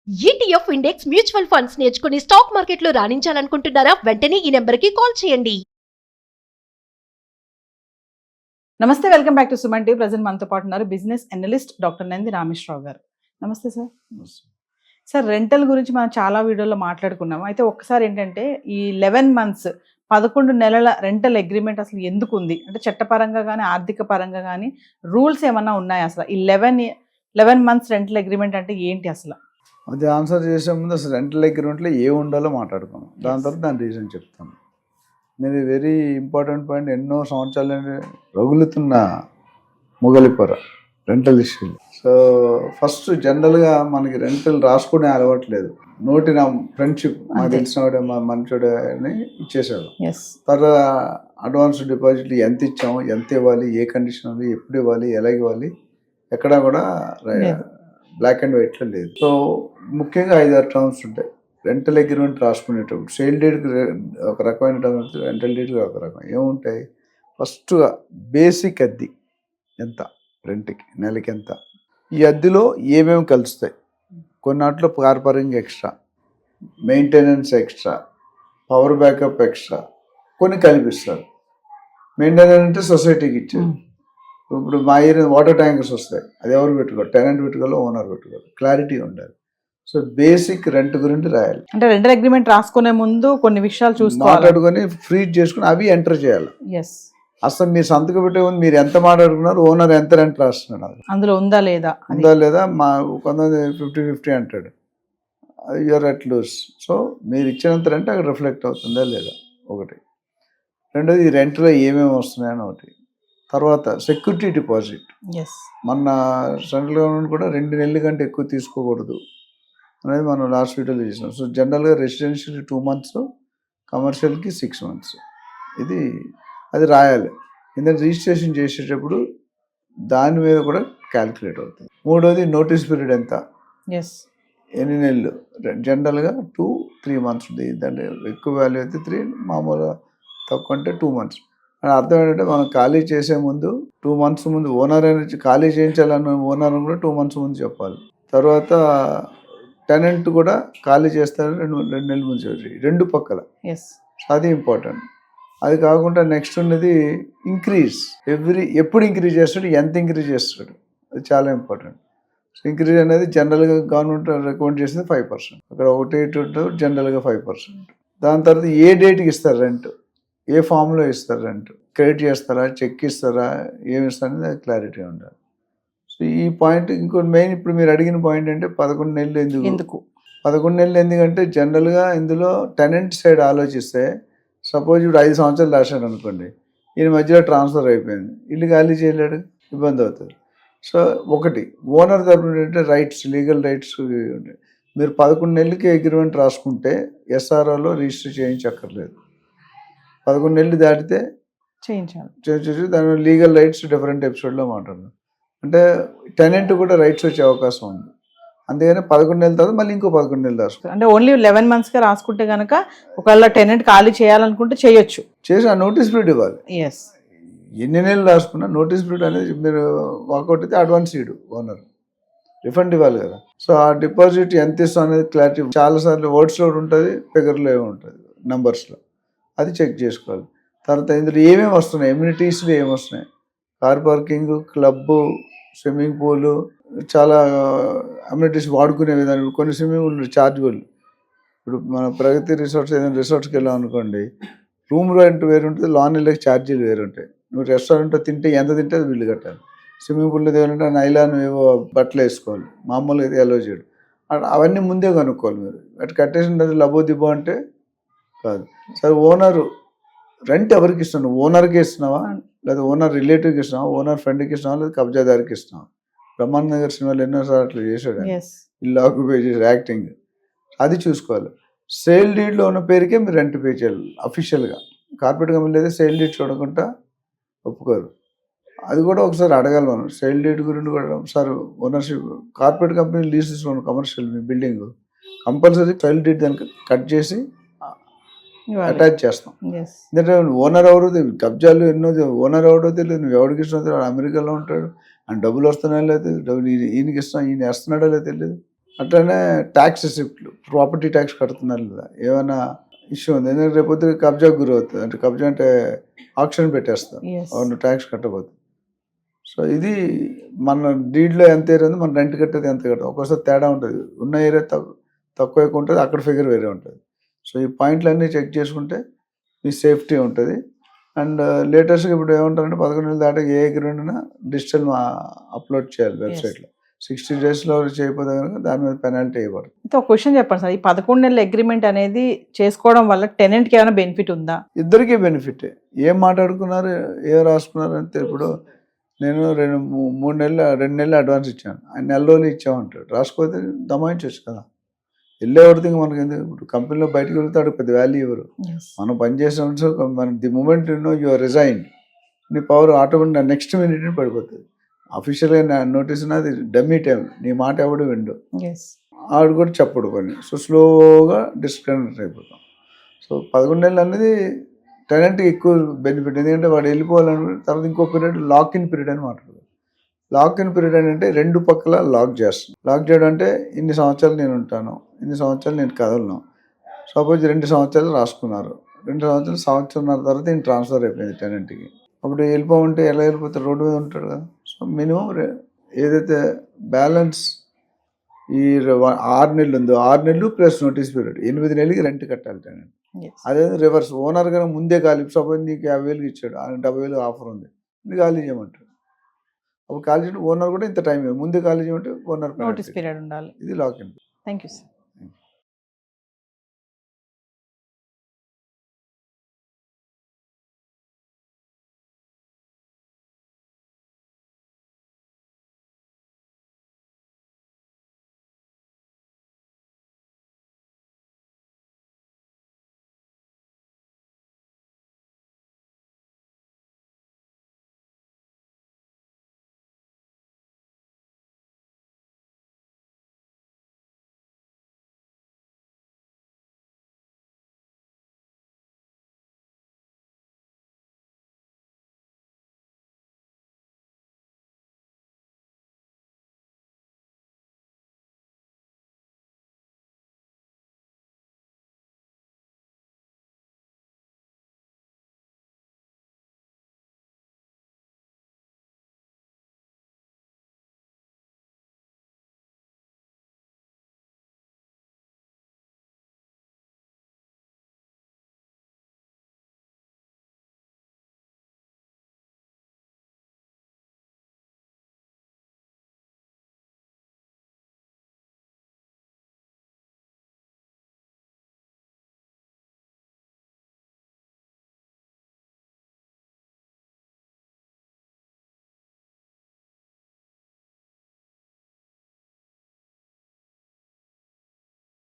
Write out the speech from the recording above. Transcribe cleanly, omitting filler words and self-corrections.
ETF index mutual funds నేర్చుకుని stock మార్కెట్లో రాణించాలనుకుంటున్నారా? వెంటనే ఈ నెంబర్కి కాల్ చేయండి. నమస్తే, welcome back to Suman TV. Present మనతో పాటు ఉన్నారు business analyst doctor Nandi Rameshwar Rao గారు. నమస్తే సార్. సార్, రెంటల్ గురించి మనం చాలా వీడియోలో మాట్లాడుకున్నాము. అయితే ఒక్కసారి ఏంటంటే ఈ 11 మంత్స్ 11 నెలల రెంటల్ అగ్రిమెంట్ అసలు ఎందుకు ఉంది అంటే చట్టపరంగా కానీ ఆర్థిక పరంగా కానీ రూల్స్ ఏమన్నా ఉన్నాయా? అసలు ఈ 11 మంత్స్ రెంటల్ అగ్రిమెంట్ అంటే ఏంటి అసలు? అది ఆన్సర్ చేసే ముందు అసలు రెంటల్ అగ్రిమెంట్లో ఏ ఉండాలో మాట్లాడుకున్నాం. దాని తర్వాత దాని రీజన్ చెప్తాను. నేను వెరీ ఇంపార్టెంట్ పాయింట్, ఎన్నో సంవత్సరాలు రగులుతున్న మొగలిపొర రెంటల్ ఇష్యూలు. సో ఫస్ట్ జనరల్గా మనకి రెంటల్ రాసుకునే అలవాట్లేదు. నోటి నా ఫ్రెండ్షిప్ మాకు తెలిసినవాడే మా మంచోడే అని ఇచ్చేసాడు. తర్వాత అడ్వాన్స్ డిపాజిట్ ఎంత ఇచ్చాము, ఎంత ఇవ్వాలి, ఏ కండిషన్ ఉంది, ఎప్పుడు ఇవ్వాలి, ఎలా ఇవ్వాలి, ఎక్కడా కూడా బ్లాక్ అండ్ వైట్లో లేదు. సో ముఖ్యంగా 5-6 టర్మ్స్ ఉంటాయి రెంటల్ అగ్రిమెంట్ రాసుకునేటప్పుడు. సేల్ డేట్కి ఒక రకమైన టర్మ్స్, రెంటల్ డేట్కి ఒక రకం. ఏముంటాయి? ఫస్ట్గా బేసిక్ అద్దె ఎంత, రెంట్కి నెలకి ఎంత, ఈ అద్దెలో ఏమేమి కలుస్తాయి. కొన్నాట్లో car parking extra, maintenance extra, power backup extra, కొన్ని కల్పిస్తారు. మెయింటెనెన్స్ అంటే సొసైటీకి ఇచ్చారు. ఇప్పుడు మా ఏరియా వాటర్ ట్యాంకర్స్ వస్తాయి, అది ఎవరు పెట్టుకోవాలి, టెనెంట్ పెట్టుకోవాలి, ఓనర్ పెట్టుకోవాలి, క్లారిటీ ఉండాలి. సో బేసిక్ రెంట్ గురించి రాయాలి. అంటే రెంటల్ అగ్రిమెంట్ రాసుకునే ముందు కొన్ని విషయాలు మాట్లాడుకొని ఫ్రీజ్ చేసుకుని అవి ఎంటర్ చేయాలి. అసలు మీరు సంతకం పెట్టే ముందు మీరు ఎంత మాట్లాడుకున్నారు, ఓనర్ ఎంత రెంట్ రాస్తున్నాడు, అందులో ఉందా లేదా మా కొంతమంది 50-50 అంటాడు, యూఆర్ అట్ లూస్. సో మీరు ఇచ్చినంత రెంట్ అక్కడ రిఫ్లెక్ట్ అవుతుందా లేదా ఒకటి. రెండోది ఈ రెంట్లో ఏమేమి వస్తున్నాయని ఒకటి. తర్వాత సెక్యూరిటీ డిపాజిట్. మన సెంట్రల్ గవర్నమెంట్ కూడా 2 నెలల కంటే ఎక్కువ తీసుకోకూడదు అనేది మనం లాస్ట్ వీడియోలో చేసినాం. సో జనరల్గా రెసిడెన్షియల్ 2 మంత్స్, కమర్షియల్కి 6 మంత్స్. అది రాయాలి. ఎందుకంటే రిజిస్ట్రేషన్ చేసేటప్పుడు దాని మీద కూడా క్యాల్కులేట్ అవుతుంది. మూడోది నోటీస్ పీరియడ్ ఎంత, ఎన్ని నెలలు. జనరల్గా 2-3 మంత్స్ ఉంది. దాంట్లో ఎక్కువ వాల్యూ అయితే 3, మామూలుగా తక్కువ అంటే 2 మంత్స్. అని అర్థం ఏంటంటే మనం ఖాళీ చేసే ముందు 2 మంత్స్ ముందు ఓనర్ అనేది ఖాళీ చేయించాలన్న ఓనర్ కూడా 2 మంత్స్ ముందు చెప్పాలి. తర్వాత టెనెంట్ కూడా ఖాళీ చేస్తారు 2 నెలల ముందు చెప్పి, 2 పక్కల. అది ఇంపార్టెంట్. అది కాకుండా నెక్స్ట్ ఉన్నది ఇంక్రీజ్. ఎప్పుడు ఇంక్రీజ్ చేస్తాడు, ఎంత ఇంక్రీజ్ చేస్తాడు, అది చాలా ఇంపార్టెంట్. సో ఇంక్రీజ్ అనేది జనరల్గా గవర్నమెంట్ రికమెండ్ చేసింది 5%. అక్కడ 1.8 జనరల్గా 5%. దాని తర్వాత ఏ డేట్కి ఇస్తారు రెంట్, ఏ ఫామ్లో ఇస్తారు రెంట్, క్రెడిట్ చేస్తారా, చెక్ ఇస్తారా, ఏమి ఇస్తారనేది అది క్లారిటీ ఉండాలి. సో ఈ పాయింట్ ఇంకోటి మెయిన్. ఇప్పుడు మీరు అడిగిన పాయింట్ అంటే 11 నెలలు ఎందుకు 11 నెలలు ఎందుకంటే జనరల్గా ఇందులో టెనెంట్ సైడ్ ఆలోచిస్తే, సపోజ్ ఇప్పుడు 5 సంవత్సరాలు రాశాడు అనుకోండి, ఈయన మధ్యలో ట్రాన్స్ఫర్ అయిపోయింది, ఇల్లు ఖాళీ చేయలేడు, ఇబ్బంది అవుతుంది. సో ఒకటి ఓనర్ తరపున ఏంటంటే రైట్స్, లీగల్ రైట్స్ ఉంటాయి. మీరు 11 నెలలకి అగ్రిమెంట్ రాసుకుంటే ఎస్ఆర్ఓలో రిజిస్టర్ చేయించక్కర్లేదు. 11 నెలలు దాటితే చేయించాలి. దాని లీగల్ రైట్స్ డిఫరెంట్ ఎపిసోడ్లో మాట్లాడదాం. అంటే టెనెంట్ కూడా రైట్స్ వచ్చే అవకాశం ఉంది. అందుకని 11 నెలల తర్వాత మళ్ళీ ఇంకో 11 నెలలు రాసుకుంటాం. అంటే ఓన్లీ 11 మంత్స్గా రాసుకుంటే కనుక ఒకవేళ టెనెంట్ ఖాళీ చేయాలనుకుంటే చేయొచ్చు. చేసి ఆ నోటీస్ పీరియడ్ ఇవ్వాలి. ఎన్ని నెలలు రాసుకున్నా నోటీస్ పీరియడ్ అనేది మీరు వాకౌట్ అయితే అడ్వాన్స్ ఇవ్వడు ఓనర్, రిఫండ్ ఇవ్వాలి కదా. సో ఆ డిపాజిట్ ఎంత ఇస్తాం అనేది క్లారిటీ. చాలాసార్లు వర్డ్స్లో ఉంటుంది, ఫిగర్లో ఏముంటుంది, నంబర్స్లో. అది చెక్ చేసుకోవాలి. తర్వాత ఇందులో ఏమేమి వస్తున్నాయి, ఎమ్యూనిటీస్లో ఏమి వస్తున్నాయి, car parking, club, swimming pool, చాలా అమ్యూనిటీస్ వాడుకునే విధానం. కొన్ని స్విమ్మింగ్ పూల్ ఛార్జబుల్. ఇప్పుడు మన ప్రగతి రిసార్ట్స్ ఏదైనా రిసార్ట్స్కి వెళ్ళాం అనుకోండి, రూమ్ రెంట్ వేరు ఉంటుంది, లాన్ వెళ్ళకి ఛార్జీలు వేరు ఉంటాయి. నువ్వు రెస్టారెంట్లో తింటే ఎంత తింటే అది బిల్లు కట్టాలి. స్విమ్మింగ్ పూల్లో ఏమంటే నైలాన్ ఏవో బట్టలు వేసుకోవాలి, మామూలుగా అయితే ఎలో చేయడు. అవన్నీ ముందే కనుక్కోవాలి. మీరు అటు కట్టేసిన లబో దిబ్బో అంటే కాదు. సరే ఓనరు రెంట్ ఎవరికి ఇస్తున్నావు, ఓనర్కి ఇస్తున్నావా, లేదా ఓనర్ రిలేటివ్కి ఇస్తున్నావా, ఓనర్ ఫ్రెండ్కి ఇస్తున్నావా, లేదా కబ్జాదారికి ఇస్తున్నావా. బ్రహ్మానంద నగర్ సినిమాలో ఎన్నోసార్లు అట్లా చేశాడు, ఇల్లు ఆక్యుపై చేసి యాక్టింగ్. అది చూసుకోవాలి. సేల్ డీడ్లో ఉన్న పేరుకే మీరు రెంట్ పే చేయాలి అఫీషియల్గా. కార్పొరేట్ కంపెనీ అయితే సేల్ డీడ్ చూడకుండా ఒప్పుకోరు. అది కూడా ఒకసారి అడగాలి మనం. సేల్ డీడ్ గురించి కూడా sir ownership corporate company lease తీసుకోండి, కమర్షియల్ మీ బిల్డింగ్ కంపల్సరీ సేల్ డీడ్ దానికి కట్ చేసి అటాచ్ చేస్తాం. ఎందుకంటే ఓనర్ ఎవరో తెలియదు, కబ్జాలు ఎన్నో, ఓనర్ ఎవరో తెలియదు, నువ్వు ఎవరికి ఇస్తున్నా, అమెరికాలో ఉంటాడు, అండ్ డబ్బులు వస్తున్నాయో లేదు, డబ్బులు ఈయనకి ఇస్తున్నా, ఈయన వేస్తున్నాడో లేదు తెలియదు. అట్లనే ట్యాక్స్ రిసిప్ట్లు, ప్రాపర్టీ ట్యాక్స్ కడుతున్నారు లేదా, ఏమైనా ఇష్యూ ఉంది, ఎందుకంటే రేపొద్దు కబ్జాకు గురి అవుతుంది, అంటే కబ్జా అంటే ఆక్షన్ పెట్టేస్తారు Yes. అవును ట్యాక్స్ కట్టబోతుంది. సో ఇది మన డీడ్లో ఎంత ఏరియా ఉంది, మన రెంట్ కట్టేది ఎంత కట్టదు, ఒక్కోసారి తేడా ఉంటుంది, ఉన్న ఏరియా తక్కువ ఎక్కువ ఉంటుంది, అక్కడ ఫిగర్ వేరే ఉంటుంది. సో ఈ పాయింట్లు అన్నీ చెక్ చేసుకుంటే మీ సేఫ్టీ ఉంటుంది. అండ్ లేటెస్ట్గా ఇప్పుడు ఏమంటారంటే 11 నెలలు దాకా ఏ అగ్రిమెంట్ అయినా డిజిటల్ అప్లోడ్ చేయాలి వెబ్సైట్లో. 60 డేస్లో చేయకపోతే కనుక దాని మీద పెనాల్టీ వేయబడుతుంది. అయితే ఒక క్వశ్చన్ చెప్పండి సార్, ఈ 11 నెలల అగ్రిమెంట్ అనేది చేసుకోవడం వల్ల టెనెంట్కి ఏమైనా బెనిఫిట్ ఉందా? ఇద్దరికీ బెనిఫిటే. ఏం మాట్లాడుకున్నారు, ఏం రాసుకున్నారు అంటే, ఇప్పుడు నేను 2 నెలలు అడ్వాన్స్ ఇచ్చాను, ఆయన నెల రోజులు ఇచ్చామంటాడు, రాసుకోతే దమాయించవచ్చు కదా. వెళ్ళేవాడితే మనకి ఎందుకు, ఇప్పుడు కంపెనీలో బయటకు వెళ్తాడు పెద్ద వాల్యూ ఇవ్వరు. మనం పనిచేసిన మన the moment you are resign, నీ పవర్ ఆటోమేటిక్ నెక్స్ట్ మినిట్ పడిపోతుంది. అఫీషియల్గా నోటీస్ అది డమ్మీ టైం, నీ మాట ఎవడు విండు, ఆవిడ కూడా చెప్పడు పని. సో స్లోగా డిస్కనెక్ట్ అయిపోతాం. సో 11 నెలలు అనేది టెనెంట్కి ఎక్కువ బెనిఫిట్, ఎందుకంటే వాడు వెళ్ళిపోవాలని తర్వాత ఇంకో పీరియడ్ లాక్ ఇన్ పీరియడ్ అని మాట్లాడదు. లాక్ ఇన్ పీరియడ్ అంటే రెండు పక్కల లాక్ చేస్తాను. లాక్ చేయడం అంటే ఇన్ని సంవత్సరాలు నేను ఉంటాను, ఇన్ని సంవత్సరాలు నేను కదలను. సపోజ్ 2 సంవత్సరాలు రాసుకున్నారు, 2 సంవత్సరాల తర్వాత నేను ట్రాన్స్ఫర్ అయిపోయింది టెనెంట్కి. అప్పుడు వెళ్ళిపోమంటే ఎలా వెళ్ళిపోతాడు, రోడ్డు మీద ఉంటాడు కదా. సో మినిమం ఏదైతే బ్యాలెన్స్ ఈ 6 నెలలు ఉందో 6 నెలలు ప్లస్ నోటీస్ పీరియడ్ 8 నెలలకి రెంట్ కట్టాలి టెనెంట్. అదే రివర్స్, ఓనర్ కనుక ముందే ఖాళీ, సపోజ్ నీకు 50,000 ఇచ్చాడు, 70,000 ఆఫర్ ఉంది, నీకు ఖాళీ చేయమంటాడు. అప్పుడు ఖాళీ చేయడం ఓనర్ కూడా ఇంత టైం ముందే ఖాళీ చేయమంటే ఓనర్ నోటీస్ పీరియడ్ ఉండాలి. ఇది lock in. Thank you sir.